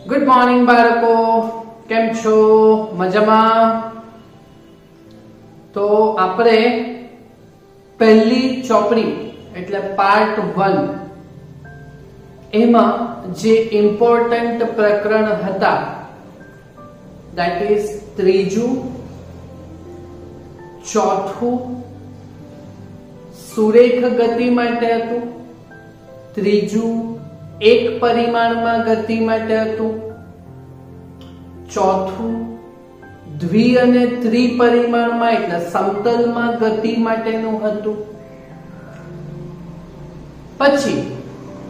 Good morning બાળકો, કેમ છો? મજામાં? તો આપણે પહેલી ચોપડી એટલે પાર્ટ 1 એમાં જે ઇમ્પોર્ટન્ટ પ્રકરણ હતા that is ત્રીજું, ચોથું સુરેખ ગતિ માટે હતું, ત્રીજું એક પરિમાણમાં ગતિ માટે હતું, ચોથું દ્વિ અને ત્રિપરિમાણમાં એટલે સમતલમાં ગતિ માટેનું હતું. પછી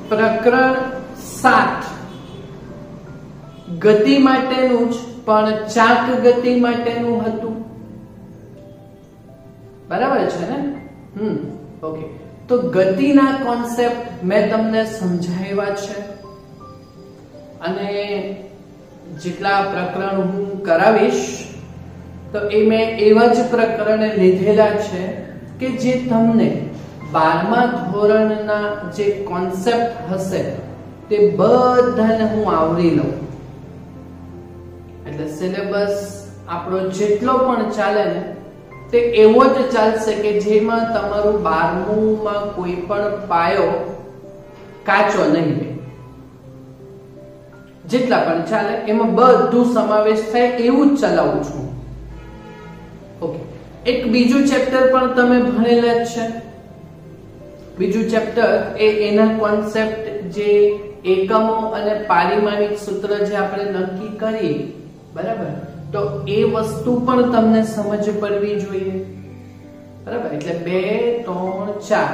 પ્રકરણ 7 ગતિ માટેનું જ પણ ચાક ગતિ માટેનું હતું. બરાબર છે ને? ઓકે. તો ગતિના કોન્સેપ્ટ મેં તમને સમજાવ્યા છે અને જેટલા પ્રકરણ હું કરાવીશ તો એ મેં એવા જ પ્રકરણ લીધેલા છે કે જે તમને 12મા ધોરણના જે કોન્સેપ્ટ હશે તે બધાને હું આવરી લઉં. એટલે સિલેબસ આપણો જેટલો પણ ચાલે ને તે એવો જ ચાલશે કે જેમાં તમારું 12મુંમાં કોઈ પણ પાયો કાચો નહીં રહે. જેટલા પણ ચાલે એમાં બધું સમાવેશ થાય એવું જ ચલાવું છું. ઓકે. એક બીજું ચેપ્ટર પણ તમે ભણેલા જ છે. બીજું ચેપ્ટર એના કોન્સેપ્ટ જે એકમો અને પારિમાણિક સૂત્ર જે આપણે નક્કી કરીએ, બરાબર, તો એ વસ્તુ પણ તમને સમજ પડવી જોઈએ. બરાબર, એટલે 2, 3, 4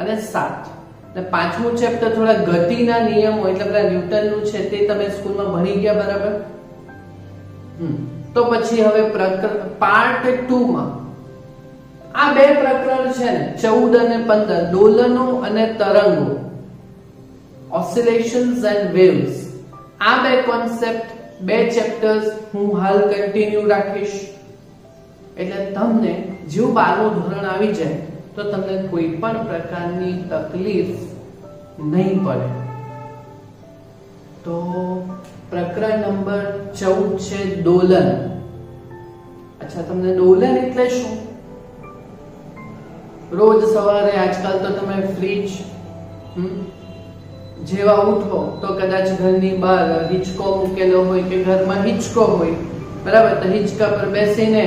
અને 7 અને પાંચમું ચેપ્ટર થોડા ગતિના નિયમો એટલે પેલા ન્યૂટનનું છે તે તમે સ્કૂલમાં ભણી ગયા. બરાબર. તો પછી હવે પાર્ટ 2 માં આ બે પ્રકરણ છે ને 14 અને 15 દોલનો અને તરંગો, ઓસિલેશન્સ એન્ડ વેવ્સ, આ બે કોન્સેપ્ટ, બે ચેપ્ટર્સ હું હાલ કન્ટિન્યુ રાખીશ. એટલે તમને જેવું 12મું ધોરણ આવી જાય તો તમને કોઈ પણ પ્રકારની તકલીફ નહીં પડે. તો પ્રકરણ નંબર 14 છે દોલન. અચ્છા, તમને દોલન એટલે શું? રોજ સવારે આજકાલ તો તમે ફ્રીજ જેવા ઉઠો તો કદાચ ઘરની બહાર હિંચકો મૂકેલો હોય કે ઘરમાં હિંચકો હોય, બરાબર, તો હિંચકા પર બેસીને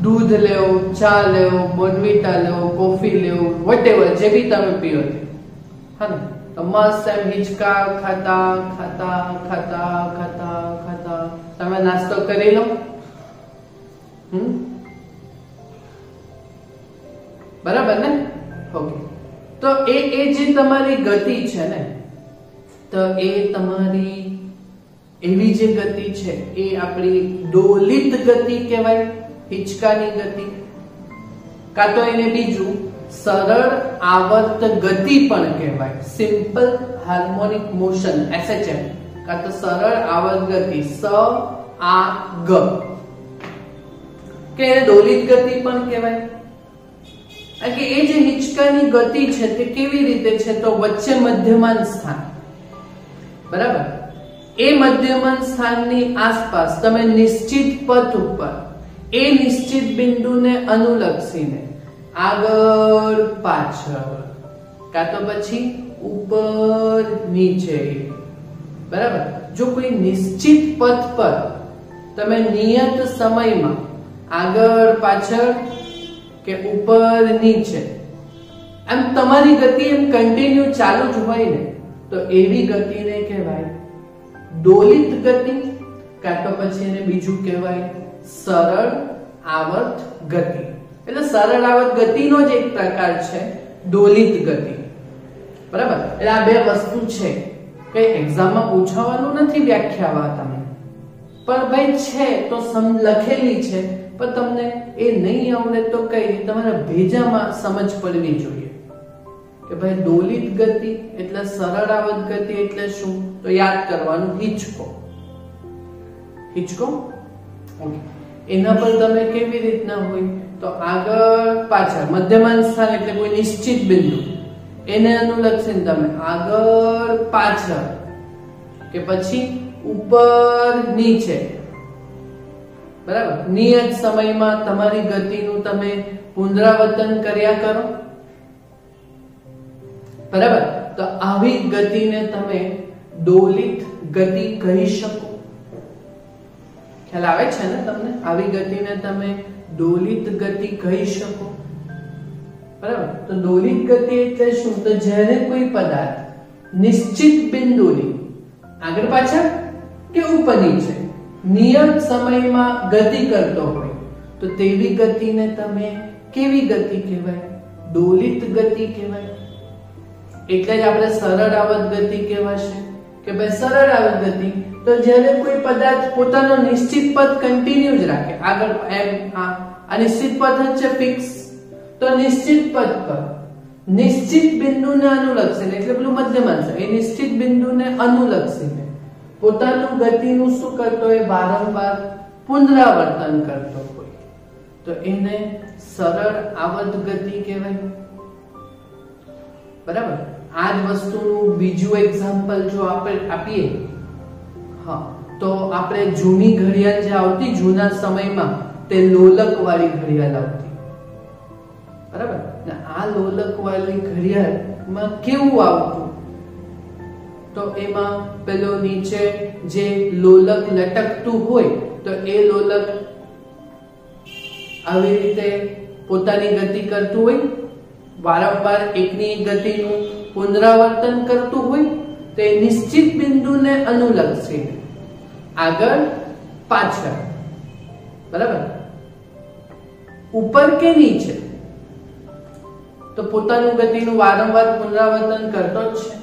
દૂધ લેવો, ચા લેવો, બોર્નવિટા લેવો, કોફી લેવો, વોટેવર જે બી તમે પીઓ હા ને, તો મસ્ત એમ હિંચકા ખાતા ખાતા ખાતા ખાતા ખાતા તમે નાસ્તો કરી લો. બરાબર ને? ઓકે. તો એ જે તમારી ગતિ છે ને, તો એ તમારી એવી જે ગતિ છે એ આપણી દોલિત ગતિ કહેવાય, હિંચકાની ગતિ, કાં તો એને બીજું સરળ આવર્ત ગતિ પણ કહેવાય, સિમ્પલ હાર્મોનિક મોશન SHM, કાં તો સરળ આવર્ત ગતિ SAG, કે એને દોલિત ગતિ પણ કહેવાય. કે એ જે હિંચકાની ગતિ છે તે કેવી રીતે છે? તો વચ્ચે મધ્યમાન સ્થાન, બરાબર, એ મધ્યમાન સ્થાનની આસપાસ તમે નિશ્ચિત પથ ઉપર એ નિશ્ચિત બિંદુને અનુલક્ષીને આગળ પાછળ કાં તો પછી ઉપર નીચે, બરાબર, જો કોઈ નિશ્ચિત પથ પર તમે નિયત સમયમાં આગળ પાછળ કે ઉપર નીચે એમ તમારી ગતિ એમ કન્ટિન્યુ ચાલુ જ હોય ને, તો એવી ગતિને કહેવાય દોલિત ગતિ, કાં તો પછી એને બીજું કહેવાય સરળ આવર્ત ગતિ. એટલે સરળ આવર્ત ગતિનો જ એક પ્રકાર છે દોલિત ગતિ. બરાબર. એટલે આ બે વસ્તુ છે કે એક્ઝામમાં પૂછવાનું નથી વ્યાખ્યાવા તમને, પણ ભાઈ છે તો લખેલી છે, પણ તમને એ નહીં આવડે તો કઈ તમારા ભેજામાં સમજ પડવી જોઈએ કે ભાઈ દોલિત ગતિ એટલે સરળ આવર્ત ગતિ એટલે શું? તો યાદ કરવાનું હિંચકો. હિંચકો ઓકે. એના પર તમે કેવી રીતના હોય તો આગળ પાછળ મધ્યમાન સ્થાન એટલે કોઈ નિશ્ચિત બિંદુ એને અનુલક્ષીને તમે આગળ પાછળ કે પછી ઉપર નીચે, બરાબર, નિયત સમયમાં તમારી ગતિનું તમે પુનરાવર્તન કર્યા કરો, બરાબર. તો આવી ગતિને તમે દોલિત ગતિ કહી શકો. ખ્યાલ આવે છે ને તમને? આવી ગતિને તમે દોલિત ગતિ કહી શકો, બરાબર. તો દોલિત ગતિ એટલે શું? તો જ્યારે કોઈ પદાર્થ નિશ્ચિત બિંદુની આગળ પાછળ કે ઉપર નીચે નિયત સમયમાં ગતિ કરતો હોય તો તેવી ગતિને તમે કેવી ગતિ કહેવાય? દોલિત ગતિ કહેવાય. એટલે જ આપણે સરળ આવર્ત ગતિ કહેવાશે કે ભાઈ સરળ આવર્ત ગતિ તો જ્યારે કોઈ પદાર્થ પોતાનો નિશ્ચિત પથ કન્ટિન્યુ જ રાખે, આગળ એમ આ નિશ્ચિત પથ જ છે, ફિક્સ. તો નિશ્ચિત પથ પર નિશ્ચિત બિંદુને અનુલક્ષીને, એટલે પેલું મધ્યમાંશ, એ નિશ્ચિત બિંદુને અનુલક્ષીને પોતાનું ગતિનું શું કરતો હોય? વારંવાર પુનરાવર્તન કરતો હોય તો એને સરળ આવર્ત ગતિ કહેવાય, બરાબર. આ જ વસ્તુનું બીજું એક્ઝામ્પલ જો આપણે આપીએ, હા, તો આપણે જૂની ઘડિયાળ જે આવતી જૂના સમયમાં તે લોલક વાળી ઘડિયાળ આવતી, બરાબર. ને આ લોલક વાળી ઘડિયાળમાં કેવું આવતું? તો એમાં પેલો નીચે જે લોલક લટકતું હોય તો એ લોલક આવી રીતે પોતાની ગતિ કરતું હોય, વારંવાર એકની એક ગતિનું પુનરાવર્તન કરતું હોય તો એ નિશ્ચિત બિંદુને અનુલક્ષીને આગળ પાછળ, બરાબર, ઉપર કે નીચે તો પોતાનું ગતિનું વારંવાર પુનરાવર્તન કરતો જ છે.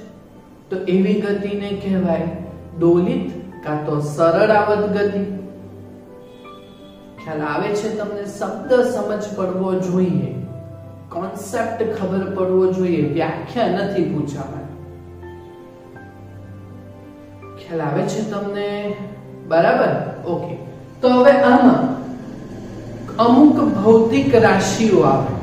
તો એવી ગતિને કહેવાય દોલિત કાં તો સરળ આવર્ત ગતિ. ખ્યાલ આવે છે તમને? શબ્દ સમજ પડવો જોઈએ, કોન્સેપ્ટ ખબર પડવો જોઈએ, વ્યાખ્યા નથી પૂછવાની. ખ્યાલ આવે છે તમને? બરાબર. ઓકે. તો હવે આમાં અમુક ભૌતિક રાશિઓ આવે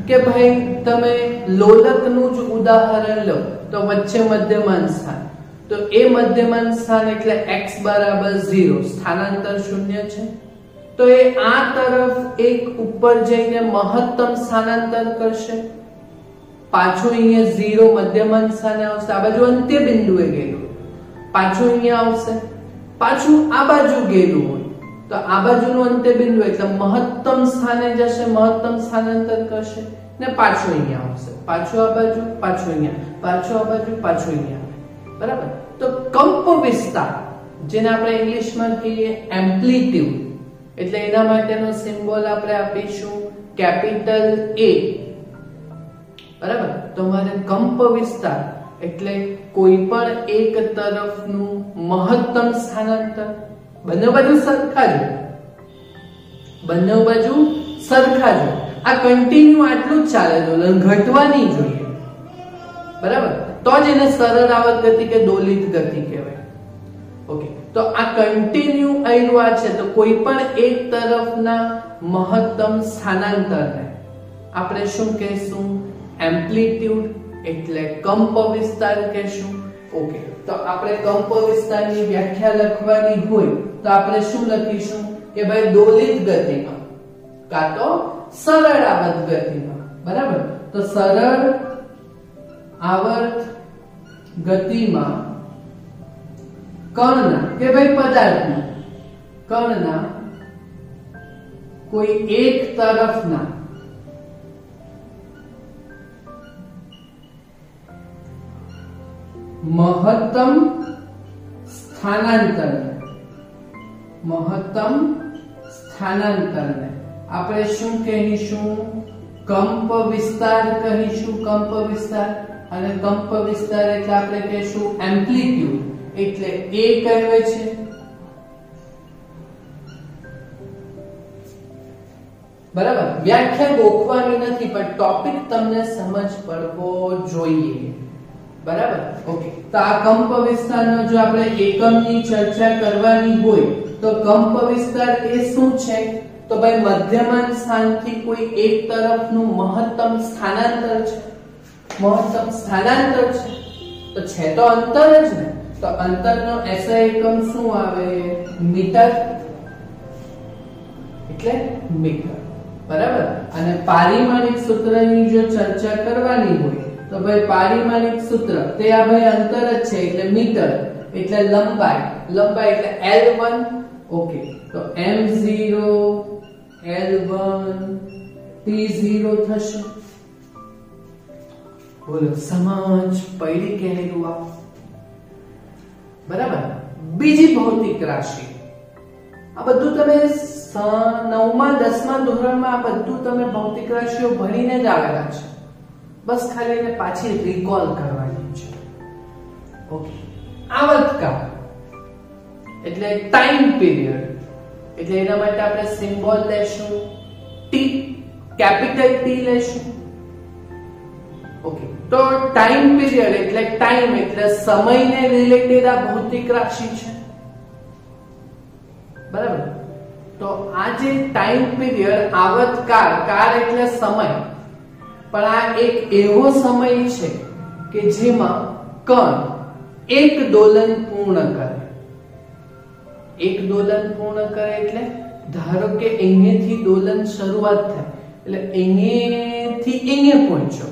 કે ભાઈ તમે લોલકનું જ ઉદાહરણ લો તો વચ્ચે મધ્યમાન સ્થાન, તો એ મધ્યમાન સ્થાન એટલે x બરાબર 0, સ્થાનાંતર 0 છે. તો એ આ તરફ એક ઉપર જઈને મહત્તમ સ્થાનાંતર કરશે, પાછું અહીંયા 0 મધ્યમાન સ્થાને આવશે, આ બાજુ અંત્ય બિંદુએ ગયેલું, પાછું અહીંયા આવશે, પાછું આ બાજુ ગયેલું હોય તો આ બાજુનું અંત્ય બિંદુ એટલે મહત્તમ સ્થાને જશે, મહત્તમ સ્થાનાંતર કરશે ને પાછું અહીંયા આવશે, પાછું આ બાજુ, પાછું અહીંયા, પાછું આ બાજુ, પાછું અહીંયા, બરાબર. તો કંપ વિસ્તાર જેને આપણે ઇંગ્લિશમાં કહીએ એમ્પ્લિટ્યુડ, એટલે એના માટેનો સિમ્બોલ આપણે આપીશું કેપિટલ A, બરાબર. તમારે કંપ વિસ્તાર એટલે કોઈ પણ એક તરફનું મહત્તમ સ્થાનાંતર, બંને બાજુ સરખા જ, બંને બાજુ સરખા જ, આ કન્ટિન્યુ આટલું જ ચાલે, દોલન ઘટવા નહીં જોઈએ, બરાબર. તો જ એને સરળ આવર્ત ગતિ કે દોલિત ગતિ કહેવાય. ઓકે. તો આ કન્ટિન્યુ આવ્યું છે તો કોઈ પણ એક તરફના મહત્તમ સ્થાનાંતરને આપણે શું કહેશું? એમ્પ્લિટ્યુડ એટલે કંપ વિસ્તાર કહેશું. ઓકે. તો આપણે કંપ વિસ્તારની વ્યાખ્યા લખવાની હોય તો આપણે શું લખીશું કે ભાઈ દોલિત ગતિમાં કાં તો સરળ આવર્ત ગતિમાં, બરાબર. તો સરળ આવર્ત ગતિમાં કણના કે ભાઈ પદાર્થના કણના કોઈ એક તરફના મહત્તમ સ્થાનાંતરને આપણે શું કહીશું? કંપ વિસ્તાર કહીશું. કંપ વિસ્તાર, અને કંપ વિસ્તાર એટલે આપણે કહીશું એમ્પ્લિટ્યુડ, એટલે એ કહેવાય છે. બરાબર. વ્યાખ્યા ગોખવાની નથી પણ ટોપિક તમને સમજ પડવો જોઈએ, બરાબર. ઓકે. તો આ કંપ વિસ્તારનો જો આપણે એકમની ચર્ચા કરવાની હોય તો કંપ વિસ્તાર એ શું છે? તો ભાઈ મધ્યમાન સ્થાનથી કોઈ એક તરફનું મહત્તમ સ્થાનાંતર છે, મહત્તમ સ્થાનાંતર છે તો છે તો અંતર જ ને, તો અંતરનો SI એકમ શું આવે? મીટર, એટલે મીટર, બરાબર. અને પારિમાણિક સૂત્રની જો ચર્ચા કરવાની હોય તો ભાઈ પારિમાણિક સૂત્ર તે આ ભાઈ અંતર જ છે એટલે મીટર, એટલે લંબાઈ એટલે L1. ઓકે, તો m0 L1 T0 થશે. બોલો સમજ પડી કે નહીં? બરાબર. બીજી ભૌતિક રાશિ, આ બધું તમે 9મા 10મા ધોરણમાં આ બધું તમે ભૌતિક રાશિઓ ભણીને જ આવેલા છે, બસ ખાલી એને પાછી રિકોલ કરવાની છે. ઓકે, આવર્તકાળ એટલે ટાઈમ પીરિયડ, એટલે એના માટે આપણે સિમ્બોલ લેશું T, કેપિટલ T લેશું. ઓકે, તો ટાઈમ પીરિયડ એટલે ટાઈમ એટલે સમયને રિલેટેડ આ ભૌતિક રાશિ છે, બરાબર. તો આ જે ટાઈમ પીરિયડ આવર્તકાળ, કાળ એટલે સમય, પણ આ એક એવો સમય છે કે જેમાં કણ એક દોલન પૂર્ણ કરે. એક દોલન પૂર્ણ કરે એટલે ધારો કે અહીંયાથી દોલન શરૂઆત થાય એટલે અહીંયાથી અહીંયા પહોંચ્યો,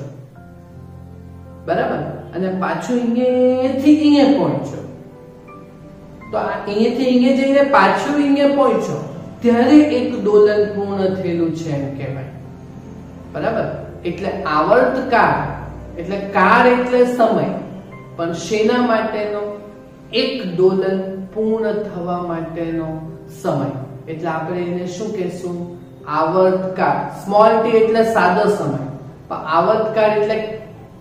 બરાબર, અને પાછું અહીંયાથી અહીંયા પહોંચ્યો. તો આ અહીંયાથી અહીંયા જઈને પાછું અહીંયા પહોંચ્યો ત્યારે એક દોલન પૂર્ણ થયેલું છે એમ કહેવાય, બરાબર. એટલે આવર્તકાળ એટલે કાળ એટલે સમય, પણ શેના માટેનો? એક દોલન પૂર્ણ થવા માટેનો સમય, એટલે આપણે એને શું કહેશું? આવર્તકાળ. સ્મોલ t એટલે સાદો સમય, પણ આવર્તકાળ એટલે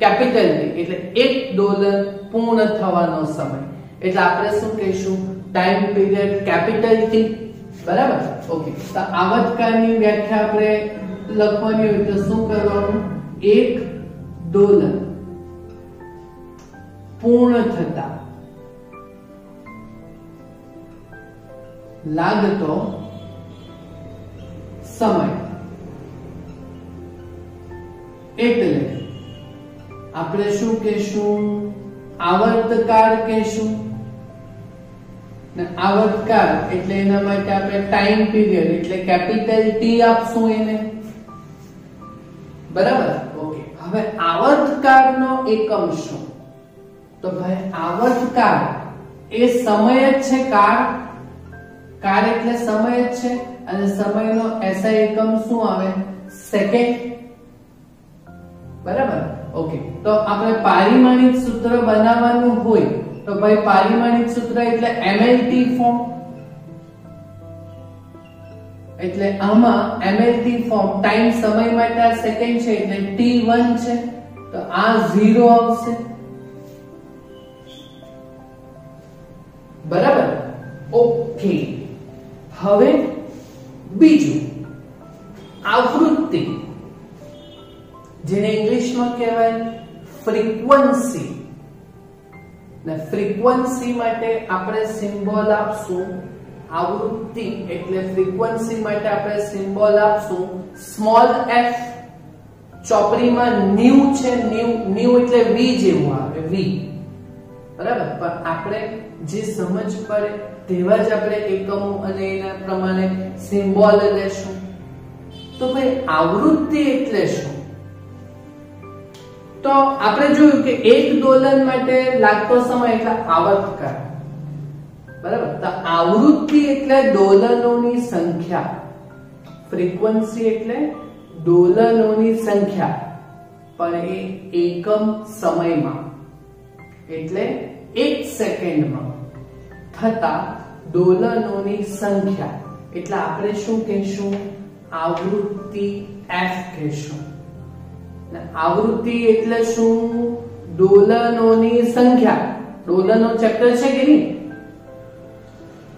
કેપિટલ T એટલે એક દોલન પૂર્ણ થવાનો સમય, એટલે આપણે શું કહીશું? ટાઈમ પીરિયડ કેપિટલ T, બરાબર. ઓકે, તો આવર્તકાળની વ્યાખ્યા આપણે લખવાની હોય તો શું કરવાનું? એક દોલન પૂર્ણ થતા લાગતો સમય, એટલે આપણે શું કહેશું? આવર્તકાળ કહેશું. ને આવર્તકાળ એટલે એના માટે આપણે ટાઈમ પીરિયડ એટલે કેપિટલ T આપશું એને, બરાબર. ઓકે, હવે આવર્તકાળનો એકમ શું? તો ભાઈ આવર્તકાળ એ સમય જ છે. કાળ એટલે સમય જ છે, અને સમયનો SI એકમ શું આવે? સેકન્ડ, બરાબર. ઓકે, તો આપણે પારિમાણિક સૂત્ર બનાવવાનું હોય તો ભાઈ પારિમાણિક સૂત્ર એટલે MLT ફોર્મ, એટલે આમાં MLT ફોર્મ ટાઈમ સમય માટે આ સેકન્ડ છે એટલે T1 છે, તો આ 0 આવશે, બરાબર. ઓકે, હવે બીજું આવૃત્તિ, જેને ઇંગ્લિશમાં કહેવાય ફ્રીક્વન્સી. ને ફ્રીક્વન્સી માટે આપણે સિમ્બોલ આપશું આવૃત્તિ એટલે ફ્રીક્વન્સી માટે આપણે સિમ્બોલ આપશું સ્મોલ f. ચોપડીમાં ન્યુ છે, ન્યુ એટલે v જેવું આવે, v, બરાબર. પણ આપણે જે સમજ પડે તેવા જ આપણે એકમો અને એના પ્રમાણે સિમ્બોલ લેશું. તો ભાઈ આવૃત્તિ એટલે શું? તો આપણે જોયું કે એક દોલન માટે લાગતો સમય એટલે આવર્તકાળ, બરાબર. તો આવૃત્તિ એટલે દોલનોની સંખ્યા, ફ્રીક્વન્સી એટલે દોલનોની સંખ્યા, પણ એ એકમ સમયમાં એટલે 1 સેકન્ડમાં થતા દોલનોની સંખ્યા, એટલે આપણે શું કહેશું? આવૃત્તિ f કહેશું. આવૃત્તિ એટલે શું? દોલનોની સંખ્યા. દોલનો ચેપ્ટર છે કે નહીં,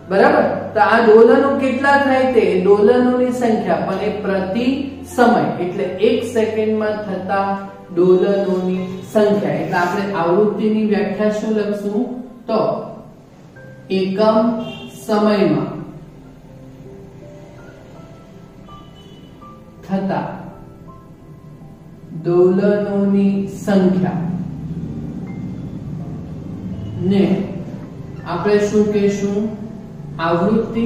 બરાબર. તો આ દોલનો કેટલા થાય? તે દોલનોની સંખ્યા, પણ એ પ્રતિ સમય એટલે 1 સેકન્ડમાં થતા દોલનોની સંખ્યા. એટલે આપણે આવૃત્તિની વ્યાખ્યા શું લખશું? તો એકમ સમયમાં થતા દોલનોની સંખ્યા ને આપણે શું કહેશું? આવૃત્તિ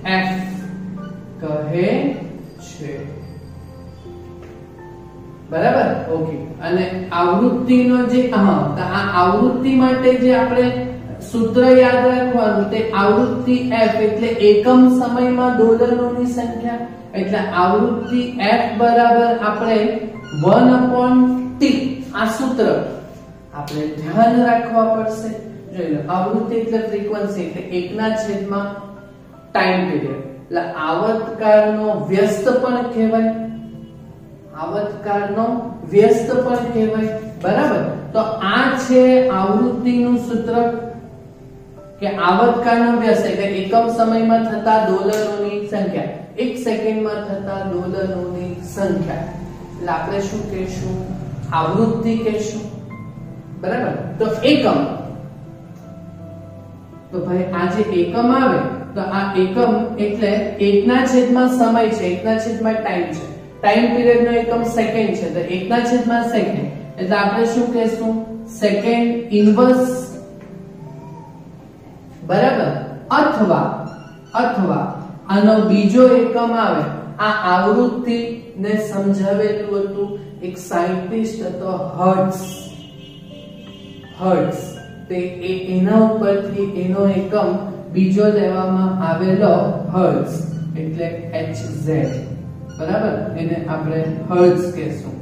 f કહે છે, બરાબર? ઓકે. અને આવૃત્તિનો જે આ આવૃત્તિ માટે જે આપણે સૂત્ર યાદ રાખવાનું તે આવૃત્તિ f એટલે એકમ સમયમાં દોલનોની સંખ્યા. એટલે આવૃત્તિ f બરાબર આપણે 1/t આ સૂત્ર આપણે ધ્યાન રાખવા પડશે. જોઈ લો, આવૃત્તિ એટલે ફ્રીક્વન્સી એટલે 1/માં ટાઈમ પીરિયડ. એટલે આવર્તકાળનો વ્યસ્ત પણ કહેવાય, આવર્તકાળનો વ્યસ્ત પણ કહેવાય, બરાબર? તો આ છે આવૃત્તિનું સૂત્ર કે આવર્તકાળનો વ્યસ્ત એટલે એકમ સમયમાં થતા દોલનોની સંખ્યા, 1 સેકન્ડમાં થતા દોલનોની સંખ્યા. એટલે આપણે શું કહેશું? આવૃત્તિ કહેશું, બરાબર? તો એકમ, તો ભાઈ આ જે એકમ આવે તો આ એકમ એટલે 1/માં સમય છે, 1/માં ટાઈમ છે. ટાઈમ પીરિયડ નો એકમ સેકન્ડ છે, તો 1/માં સેકન્ડ. એટલે આપણે શું કહેશું? સેકન્ડ ઇન્વર્સ, બરાબર? અથવા આનો બીજો એકમ આવે. આ આવૃત્તિ ને સમજાવેલું હતું એક સાયન્ટિસ્ટ હતો હર્ટ્ઝ. તે એના ઉપરથી એનો એકમ બીજો લેવામાં આવેલો હર્ટ્ઝ એટલે Hz, બરાબર? એને આપણે હર્ટ્ઝ કહેશું.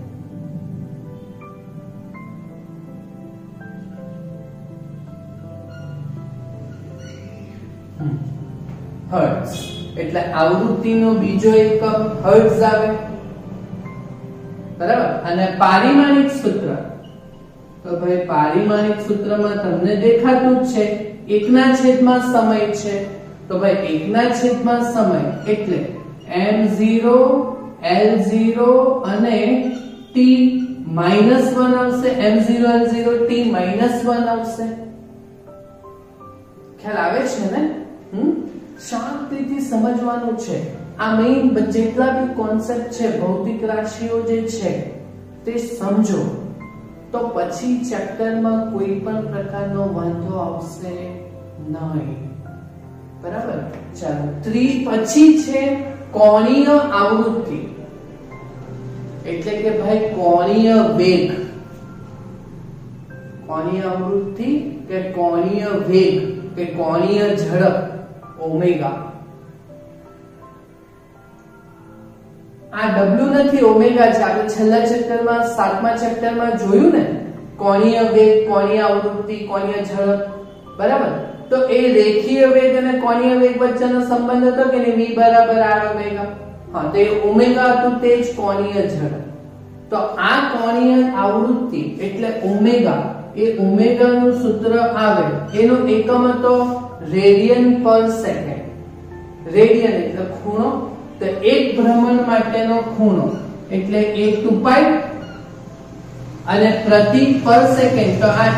હર્ટ્ઝ એટલે આવૃત્તિનો બીજો એકમ હર્ટ્ઝ આવે, બરાબર? અને પારિમાણિક સૂત્ર, તો ભાઈ પારિમાણિક સૂત્રમાં તમને દેખાતું જ છે 1/માં સમય છે. તો ભાઈ 1/માં સમય એટલે m0 l0 અને t -1 આવશે. m0 l0 t -1 આવશે. ખ્યાલ આવે છે ને? શાંતિથી સમજવાનું છે. આ મેઈન જેટલા બી કોન્સેપ્ટ છે, ભૌતિક રાશિઓ જે છે તે સમજો, તો પછી ચેપ્ટરમાં કોઈ પણ પ્રકારનો વાંધો આવશે નહીં, બરાબર? ચાલો, પછી છે કોણીય આવૃત્તિ. એટલે કે ભાઈ કોણીય વેગ, કોણીય આવૃત્તિ કે કોણીય વેગ કે કોણીય ઝડપ ઓમેગા. આ W નથી, ઓમેગા છે. આપણે છેલ્લા ચેપ્ટરમાં 7મા ચેપ્ટરમાં જોયું ને, કોણીય વેગ, કોણીય આવૃત્તિ, કોણીય ઝડપ, બરાબર? તો એ રેખીય વેગ અને કોણીય વેગ વચ્ચેનો સંબંધ હતો કે નહીં? V બરાબર R ઓમેગા. હા, તો એ ઓમેગા હતું, તે જ કોણીય ઝડપ. તો આ કોણીય આવૃત્તિ એટલે ઓમેગા, એ ઓમેગા નું સૂત્ર આવે, એનો એકમ હતો રેડિયન પર સેકન્ડ. રેડિયન એટલે ખૂણો, તો એક ભ્રમણ માટેનો ખૂણો એટલે 2π અને પ્રતિ પર સેકન્ડ. તો આ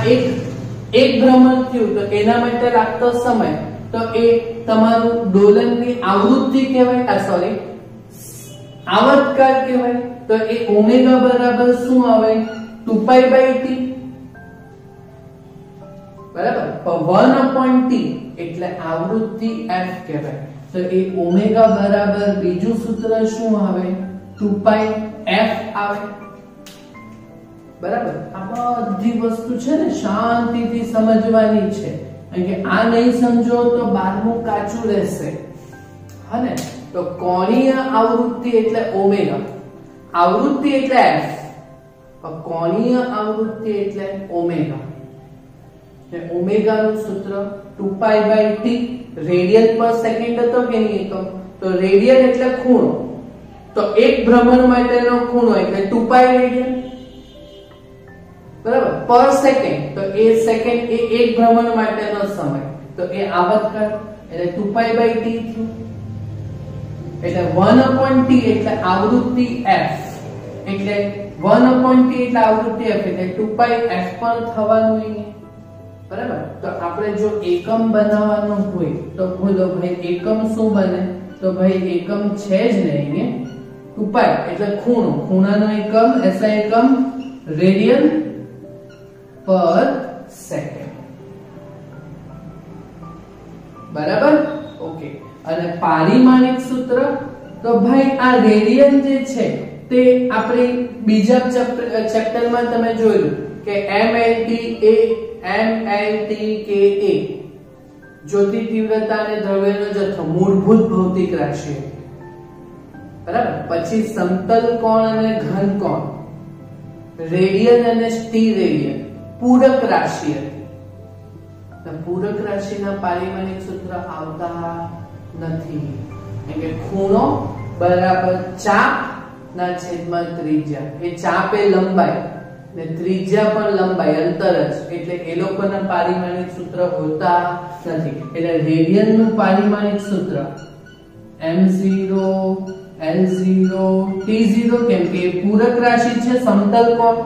એક ભ્રમણ થયું તો એના માટે લાગતો સમય, તો એ તમારું દોલનની આવૃત્તિ કહેવાય, સોરી આવર્તકાળ કહેવાય. તો એ ઓમેગા બરાબર શું આવે? 2π/t, બરાબર? 1/t એટલે આવૃત્તિ f કહેવાય. તો એ ઓમેગા બરાબર બીજું સૂત્ર શું આવે? 2πf આવે, બરાબર? આ બધી વસ્તુ છે ને શાંતિથી સમજવાની છે, કારણ કે આ નહીં સમજો તો 12મું કાચું રહેશે. હા ને? તો કોણીય આવૃત્તિ એટલે ઓમેગા, આવૃત્તિ એટલે f, કોણીય આવૃત્તિ એટલે ઓમેગા. ઓમેગા નું સૂત્ર 2π/t, રેડિયન પર સેકન્ડ હતો કે નહીં એકમ? તો રેડિયન એટલે ખૂણો, તો એક ભ્રમણ માટેનો ખૂણો એટલે 2π રેડિયન, બરાબર? પર સેકન્ડ, તો એ સેકન્ડ એ એક ભ્રમણ માટેનો સમય, તો એ આવર્તકાળ એટલે 2π/t થયું. એટલે 1/t એટલે આવૃત્તિ f, એટલે 1/t એટલે આવૃત્તિ f એટલે 2πf પણ થવાનું નહીં, બરાબર? તો આપણે જો એકમ બનાવવાનો હોય તો બોલો ભાઈ એકમ શું બને? તો ભાઈ એકમ છે જ નહીં, 2π એટલે ખૂણો, ખૂણાનો એકમ SI એકમ રેડિયન પર સેકન્ડ. બરાબર. ઓકે. અને પારિમાણિક સૂત્ર તો ભાઈ આ રેડિયન જે છે તે આપણે બીજા ચેપ્ટરમાં તમે જોયું કે mLT કે a જ્યોતિ તીવ્રતા અને દ્રવ્યનો જથ્થો મૂળભૂત ભૌતિક રાશિ, બરાબર. પછી સમતલ કોણ અને ઘન કોણ, રેડિયન અને સ્ટીરેડિયન પૂરક રાશિ હતી. તો પૂરક રાશિના પારિમાણિક સૂત્ર આવતા નથી, એટલે ખૂણો બરાબર ચાપ ના છેદમાં ત્રિજ્યા. એ ચાપ એ લંબાઈ ને ત્રિજ્યા પણ લંબાઈ, અંતર જ, એટલે એ લોકોના પારિમાણિક સૂત્ર હોતા નથી. એટલે રેડિયન નું પારિમાણિક સૂત્ર m0 l0 t0 કેમ કે પૂરક રાશિ છે, સમતલ કોણ,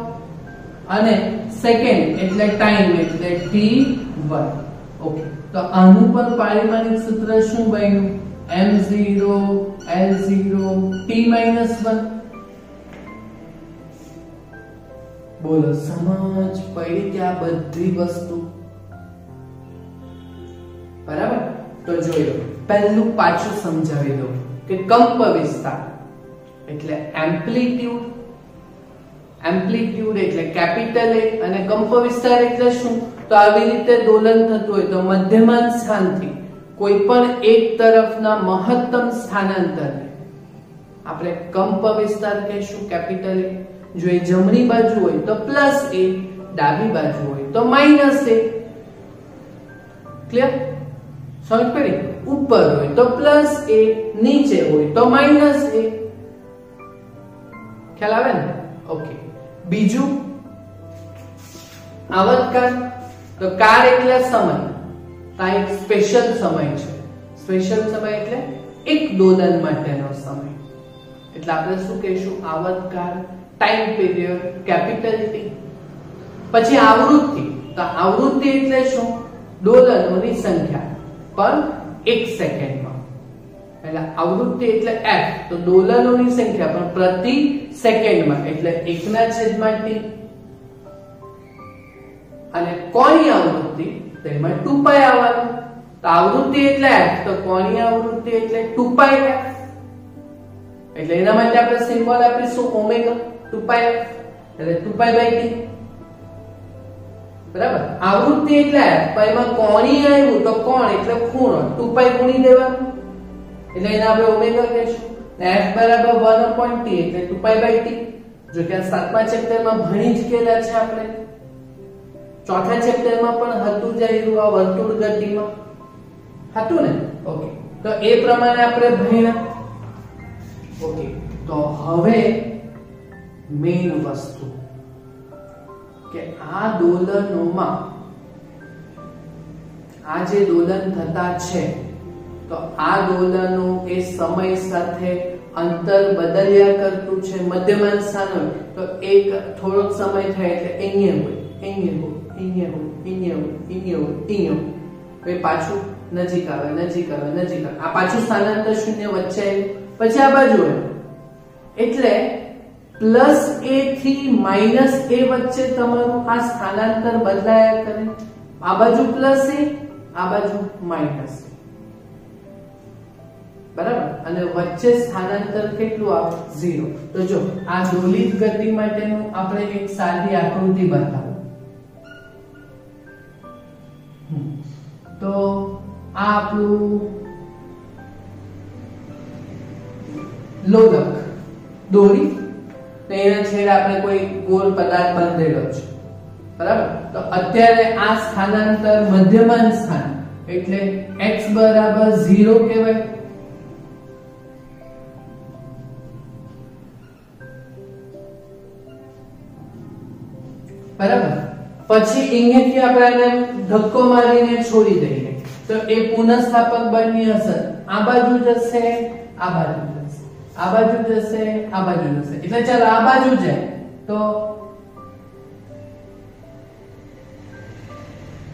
અને સેકન્ડ એટલે ટાઈમ એટલે t1. ઓકે. તો આનું પણ પારિમાણિક સૂત્ર શું બન્યું? m0 l0 t-1. બોલો, સમજ પડી કે આ બધી વસ્તુ બરાબર? તો જોયો, પહેલું પાછું સમજાવી દઉં કે કંપ વિસ્તાર એટલે એમ્પ્લિટ્યુડ, એમ્પ્લિટ્યુડ એટલે કેપિટલ A, અને કંપ વિસ્તાર એટલે શું? તો આવી રીતે દોલન થતું હોય તો મધ્યમાન સ્થાનથી કોઈ પણ એક તરફના મહત્તમ સ્થાનાંતરને આપણે કંપ વિસ્તાર કહીશું, કેપિટલ A. જો એ જમણી બાજુ હોય તો પ્લસ a, ડાબી બાજુ હોય તો માઈનસ a. ક્લિયર? સમજ પડી? ઉપર હોય તો પ્લસ a, નીચે હોય તો માઈનસ a. ખ્યાલ આવે ને? ઓકે. બીજું આવર્તકાળ, તો કાળ એટલે સમય, આ એક સ્પેશિયલ સમય છે. સ્પેશિયલ સમય એટલે એક દોલન માટેનો સમય, એટલે આપણે શું કહીશું? આવર્તકાળ, ટાઈમ પીરિયડ, કેપિટલ T. પછી આવૃત્તિ, તો આવૃત્તિ એટલે શું? દોલનોની સંખ્યા પણ 1 સેકન્ડમાં, એટલે આવૃત્તિ એટલે f, તો દોલનોની સંખ્યા પણ પ્રતિ સેકન્ડમાં, એટલે 1/T. અને કોણીય આવૃત્તિ તો એમાં 2π આવવાનું. તો આવૃત્તિ એટલે f, તો કોણીય આવૃત્તિ એટલે 2πf, એટલે એના માટે આપણે સિમ્બોલ આપીશું ઓમેગા, 2πf એટલે 2π/T. બરાબર? આવૃત્તિ એટલે f, પણ એમાં કોણીય આવ્યું તો કોણ એટલે ખૂણો, 2π ગુણી દેવાનું, એટલે એને આપણે ઓમેગા કહીશું. f બરાબર 1/T એટલે 2π/T. જો કે આ 7મા ચેપ્ટરમાં ભણી જ ગયેલા છે આપણે, ચોથા ચેપ્ટરમાં પણ હતું જ આ વર્તુળ ગતિમાં હતું ને? ઓકે. તો એ પ્રમાણે આપણે ભણ્યા. ઓકે. તો હવે મેઈન વસ્તુ કે આ દોલનોમાં, આ જે દોલન થતા છે, તો આ દોલનો એ સમય સાથે અંતર બદલ્યા કરતું છે. મધ્યમાન સ્થાન હોય તો એક થોડોક સમય થાય એટલે અહીંયા હોય, અહીંયા હોય, અહીંયા હોય, અહીંયા હોય, અહીંયા હોય, અહીંયા હોય, પછી પાછું નજીક આવે, નજીક આવે, નજીક આવે. આ પાછું સ્થાનાંતર શૂન્ય વચ્ચે આવ્યું, પછી આ બાજુ હોય, એટલે પ્લસ a થી માઈનસ a વચ્ચે તમારું આ સ્થાનાંતર બદલાયા કરે. આ બાજુ પ્લસ a, આ બાજુ માઈનસ a. બરાબર? અને વચ્ચે સ્થાનાંતર કેટલું આવે? 0. તો જો આ દોલિત ગતિ માટેનું આપણે એક સાદી આકૃતિ બતાવો. તો આ આપણું લોલક દોરી, તેના છેડે આપણે કોઈ ગોળ પદાર્થ બાંધેલો છે. બરાબર? તો અત્યારે આ સ્થાનાંતર મધ્યમાન સ્થાન એટલે x બરાબર 0 કહેવાય. બરાબર? પછી અહીંયાથી આપણે એને ધક્કો મારીને છોડી દઈએ તો એ પુનઃસ્થાપક બળની અસર આ બાજુ જશે, આ બાજુ જશે, આ બાજુ જશે, આ બાજુ જશે. એટલે ચાલો આ બાજુ જાય તો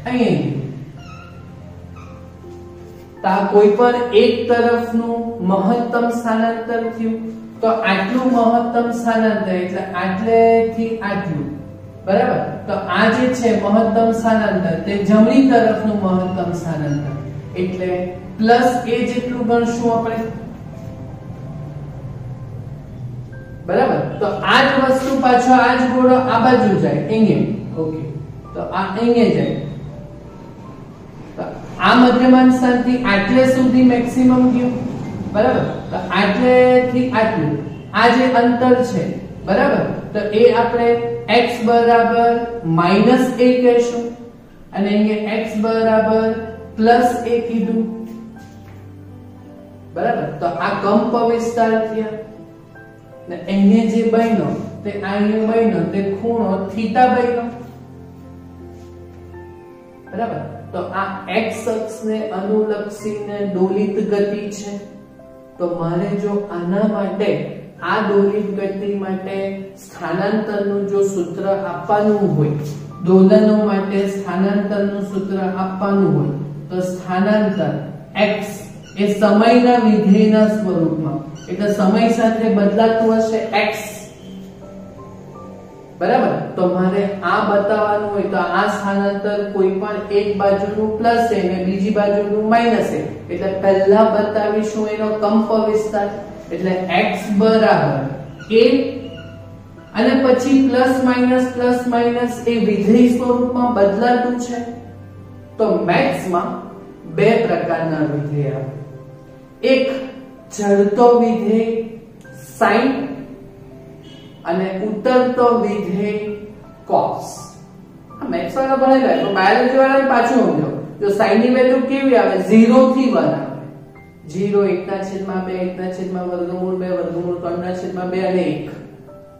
અહીંયા કોઈ પણ એક તરફનું મહત્તમ સ્થાનાંતર થયું તો આટલું મહત્તમ સ્થાનાંતર એટલે આટલેથી આટલું. બરાબર? તો આ જે છે મહત્તમ સ્થાનાંતર તે જમણી તરફનું મહત્તમ સ્થાનાંતર, એટલે પ્લસ a જેટલું ગણશું આપણે, બરાબર. તો આ જ વસ્તુ પાછો આ જ ગોળો આ બાજુ જાય અહીંયા, ઓકે. તો આ અહીંયા જાય, તો આ મધ્યમાન સ્થાનથી આટલે સુધી મેક્સિમમ ગયું, બરાબર. તો આટલે થી આટલું આ જે અંતર છે, બરાબર. તો એ આપણે x બરાબર -a કહેશું અને અહીંયા x બરાબર +a કીધું, બરાબર. તો આ કંપ વિસ્તાર થયા ને અહીંયા જે બન્યો તે અહીંયા બન્યો તે ખૂણો થીટા બન્યો, બરાબર. તો આ x અક્ષને અનુલક્ષીને દોલિત ગતિ છે. તો મારે જો આના માટે આ દોલિત ગતિ માટે સ્થાનાંતરનું જો સૂત્ર આપવાનું હોય, દોલનો માટે સ્થાનાંતરનું સૂત્ર આપવાનું હોય, તો સ્થાનાંતર x એ સમયના વિધેયના સ્વરૂપમાં, એટલે સમય સાથે બદલાતું હશે x, બરાબર. તો મારે આ બતાવવાનું હોય તો આ સ્થાનાંતર કોઈ પણ એક બાજુનું પ્લસ છે અને બીજી બાજુનું માઈનસ છે, એટલે પહેલા બતાવીશું એનો કંપ વિસ્તાર, એટલે x બરાબર a અને પછી પ્લસ માઈનસ એ વિધેય સ્વરૂપમાં બદલાતું છે. તો મેથ્સમાં બે પ્રકારના વિધેય આવે, એક ચડતો વિધેય sin અને ઉતરતો વિધેય cos. આ મેથ્સ વાળા ભણેલા, તો બાયોલોજી વાળા પાછું સમજો. જો sin ની વેલ્યુ કેવી આવે? 0 થી 1 આવે. 0 1/2 1/2 વર્ગમૂળ 3/2 અને 1,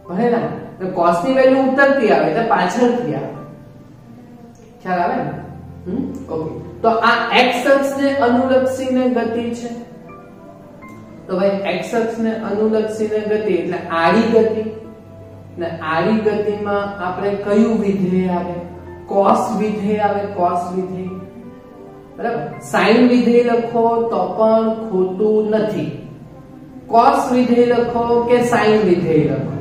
ભણેલા. તો cos ની વેલ્યુ ઉતરતી આવે એટલે પાછળથી આવે, ખ્યાલ આવે ને? ઓકે. તો આ x અક્ષને અનુલક્ષીને ગતિ છે. તો ભાઈ x અક્ષને અનુલક્ષીને ગતિ એટલે આડી ગતિ, ને આડી ગતિમાં આપણે કયું વિધેય આવે? cos વિધેય આવે, cos વિધેય, બરાબર. sin વિધેય લખો તો પણ ખોટું નથી, cos વિધેય લખો કે sin વિધેય લખો,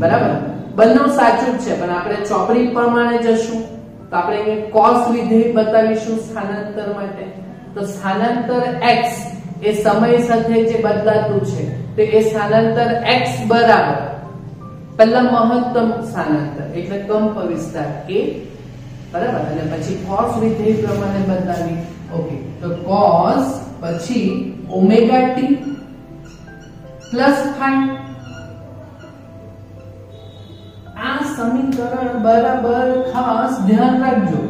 બરાબર. બંને સાચું જ છે, પણ આપણે ચોપડી પ્રમાણે જશું તો આપણે અહીંયા cos વિધેય બતાવીશું સ્થાનાંતર માટે. તો સ્થાનાંતર x એ સમય સાથે જે બદલાતું છે તો એ સ્થાનાંતર x બરાબર પહેલા મહત્તમ સ્થાનાંતર એટલે કંપ વિસ્તાર a, બરાબર. અને પછી cos વિધેય પ્રમાણે બદલાવી, ઓકે. તો cos પછી ઓમેગા t પ્લસ phi. આ સમીકરણ બરાબર ખાસ ધ્યાન રાખજો,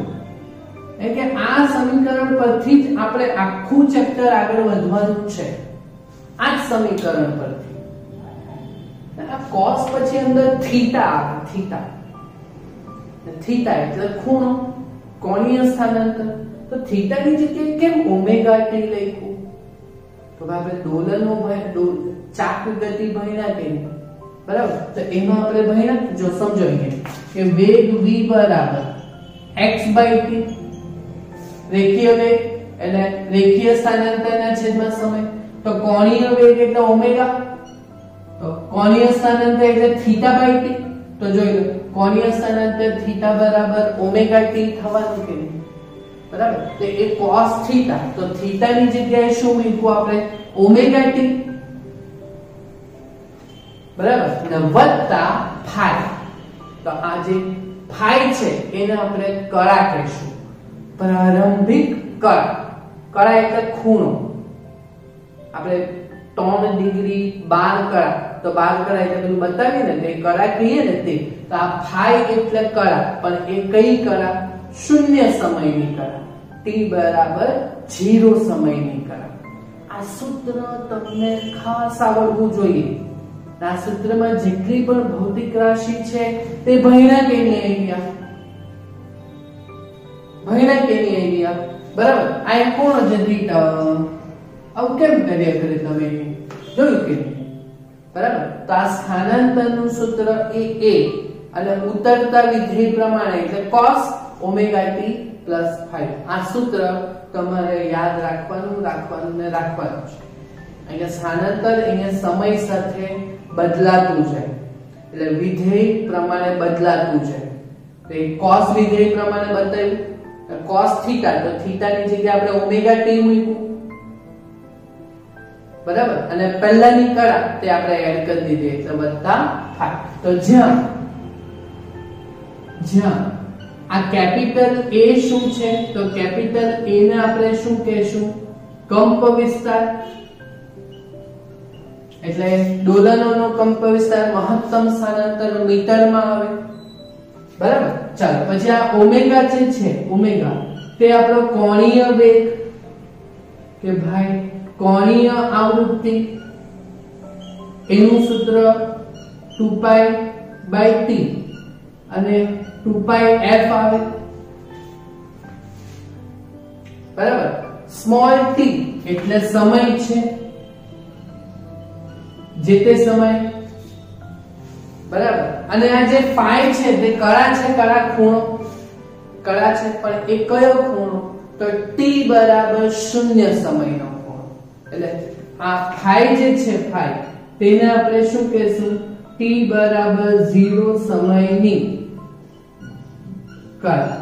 કે આ સમીકરણ પરથી જ આપણે આખું ચેપ્ટર આગળ વધવાનું છે, આ જ સમીકરણ પરથી. આ cos પછી અંદર થીટા આવે, થીટા એટલે ખૂણો, કોણીય સ્થાનાંતર. તો થીટાની જગ્યાએ કેમ ઓમેગા t લખ્યું? તો આપણે દોલનો ચાપ ગતિ ભણ્યા કે, બરાબર. તો એમાં આપણે ભણ્યા, જો સમજો કે વેગ v બરાબર x/t, રેખીય વેગ એટલે રેખીય સ્થાનાંતરના છેદમાં સમય. તો કોણીય વેગ એટલે ઓમેગા, તો કોણીય સ્થાનાંતર એટલે θ/t. તો જોઈ લો કોણીય સ્થાનાંતર θ બરાબર ઓમેગા t થવાનું કે નહીં, બરાબર. તો એ cos θ, તો θ ની જગ્યાએ શું મૂક્યું આપણે? ઓમેગા t, બરાબર. ને વત્તા phi. તો આ જે phi છે એને આપણે કળા કહીશું, પ્રારંભિક કળા. કળા એટલે ખૂણો. આપણે 3 ડિગ્રી 12 કળા, તો 12 કળા એટલે બધું બતાવીએ ને તે કળા કહીએ ને તે. તો આ phi એટલે કળા, પણ એ કઈ કળા? શૂન્ય સમયની કળા, t બરાબર 0 સમયની કળા. આ સૂત્ર તમને ખાસ આવડવું જોઈએ. આ સૂત્રમાં જેટલી પણ ભૌતિક રાશિ છે તે ભણ્યા કે નહીં આવ્યા? ભણ્યા કે નહીં આવ્યા? બરાબર. આ કોણ છે થીટા? આવું કેમ કર્યા કરે તમે? જોયું કે નહીં? બરાબર. તો આ સ્થાનાંતરનું સૂત્ર એ a અને ઉતરતા વિધેય પ્રમાણે એટલે cos omega t plus phi. આ સૂત્ર તમારે યાદ રાખવાનું છે. અહીંયા સ્થાનાંતર અહીંયા સમય સાથે બદલાતું છે, એટલે વિધેય પ્રમાણે બદલાતું છે. તો એ cos વિધેય પ્રમાણે બતાવ્યું, cos થીટા, તો થીટા ની જગ્યાએ આપણે ઓમેગા ટી મૂક્યું, બરાબર, અને પહેલાની કળા તે આપણે એડ કરી દીધી એટલે વત્તા 5. તો જ્યાં આ કેપિટલ A શું છે, તો કેપિટલ A ને આપણે શું કહેશું, કંપ વિસ્તાર, એટલે ડોલનોનો કંપ વિસ્તાર મહત્તમ સ્થાનાંતર મીટરમાં આવે, બરાબર. ચાલો પછી આ ઓમેગા જે છે, ઓમેગા તે આપણો કોણીય વેગ કે ભાઈ કોણીય આવૃત્તિ, એનું સૂત્ર 2π/t અને 2πf આવે, બરાબર. સ્મોલ t એટલે સમય છે, જે તે સમય, બરાબર. અને આ જે પાઈ છે તે કળા છે, કળા ખૂણો, કળા છે, પણ એ કયો ખૂણો, તો t બરાબર 0 સમયનો ખૂણો, એટલે આ ફાઈ જે છે, ફાઈ તેને આપણે શું કહેશું, t બરાબર 0 સમયની કળા,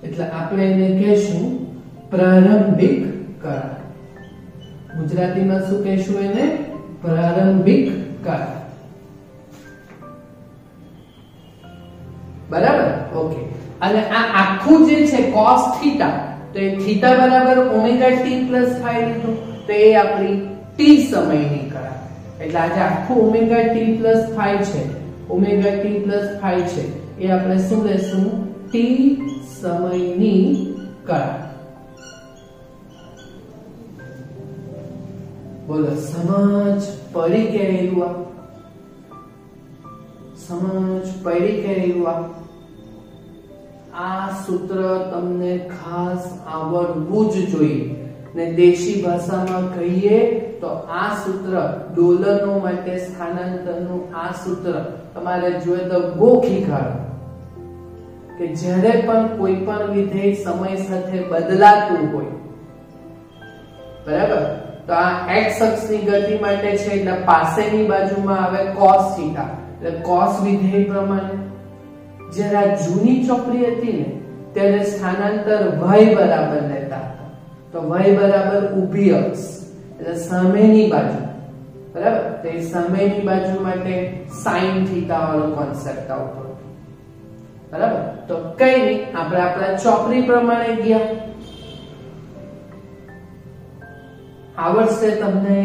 એટલે આપણે એને કહેશું પ્રારંભિક કળા. ગુજરાતીમાં શું કહેશું એને, પ્રારંભિક કળા, બરાબર. ઓકે. અને આ આખું જે છે cos થીટા, તો એ થીટા બરાબર ઓમેગા ટી પ્લસ 5 લીધું, તો એ આપણી ટી સમયની કળા, એટલે આજે આખું ઓમેગા ટી પ્લસ 5 છે, ઓમેગા ટી પ્લસ 5 છે, એ આપણે શું લેશું, ટી સમયની કળા. બોલો સમજ પડી કે રહ્યું, સમજ પડી કે રહ્યું. આ સૂત્ર તમને ખાસ આવડવું જ જોઈએ, ને દેશી ભાષામાં કહીએ તો આ સૂત્ર ડોલનો માટે સ્થાનાંતરનું આ સૂત્ર તમારે જોઈએ તો ગોખી કાઢો કે જ્યારે પણ કોઈ પણ વિધેય સમય સાથે બદલાતું હોય, બરાબર, તો આ x અક્ષની ગતિ માટે છે એટલે પાસેની બાજુમાં આવે cos થીટા, એટલે cos વિધેય પ્રમાણે. જ્યારે આ જૂની ચોપડી હતી ને ત્યારે સ્થાનાંતર y બરાબર લેતા હતા, તો y બરાબર ઊભી અક્ષ એટલે સામેની બાજુ, બરાબર. તો એ સામેની બાજુ માટે sin થીટા વાળો કોન્સેપ્ટ આવતો, બરાબર. તો કઈ નહીં, આપણે આપણા ચોપડી પ્રમાણે ગયા, આવડશે તમને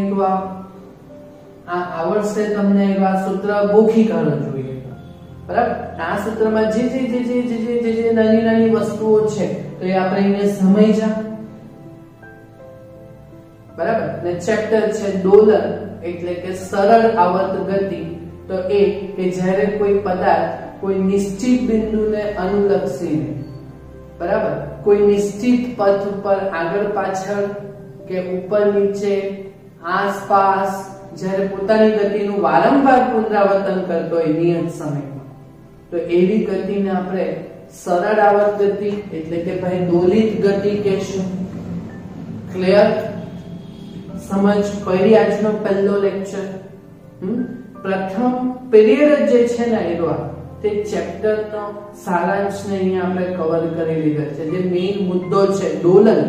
આવડશે તમને આ સૂત્ર ગોખી કાઢવું જોઈએ, બરાબર. આ સૂત્રમાં જે નાની નાની વસ્તુઓ છે તો એ આપણે એને સમજ્યા, બરાબર. ને ચેપ્ટર છે ડોલન એટલે કે સરળ આવર્ત ગતિ, તો એ કે જ્યારે કોઈ પદાર્થ કોઈ નિશ્ચિત બિંદુને અનુલક્ષીને, બરાબર, કોઈ નિશ્ચિત પથ ઉપર આગળ પાછળ કે ઉપર નીચે આસપાસ જ્યારે પોતાની ગતિનું વારંવાર પુનરાવર્તન કરતો હોય નિયત સમયમાં, તો એવી ગતિને આપણે સરળ આવર્ત ગતિ એટલે કે ભાઈ દોલિત ગતિ કહેશું. ક્લિયર? સમજ પડી? આજનો પહેલો લેક્ચર, પ્રથમ પીરિયડ જે છે ને એનો તે ચેપ્ટરનો સારાંશને અહીંયા આપણે કવર કરી લીધો છે. જે મેઇન મુદ્દો છે ડોલન,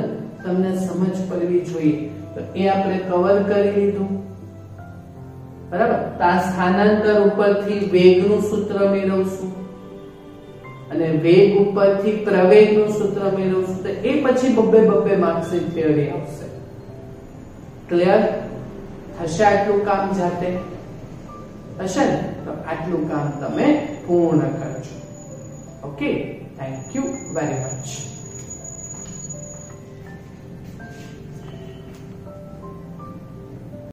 તમને સમજ પડવી જોઈએ, તો એ આપણે કવર કરી લીધું, બરાબર. તો આ સ્થાનાંતર ઉપરથી વેગનું સૂત્ર મેળવશું અને વેગ ઉપરથી પ્રવેગનું સૂત્ર મેળવશું, તો એ પછી બબ્બે માર્ક્સની થિયરી આવશે. ક્લિયર? થશે આટલું કામ જાતે? હશે ને? તો આટલું કામ તમે પૂર્ણ કરજો. Okay, thank you very much.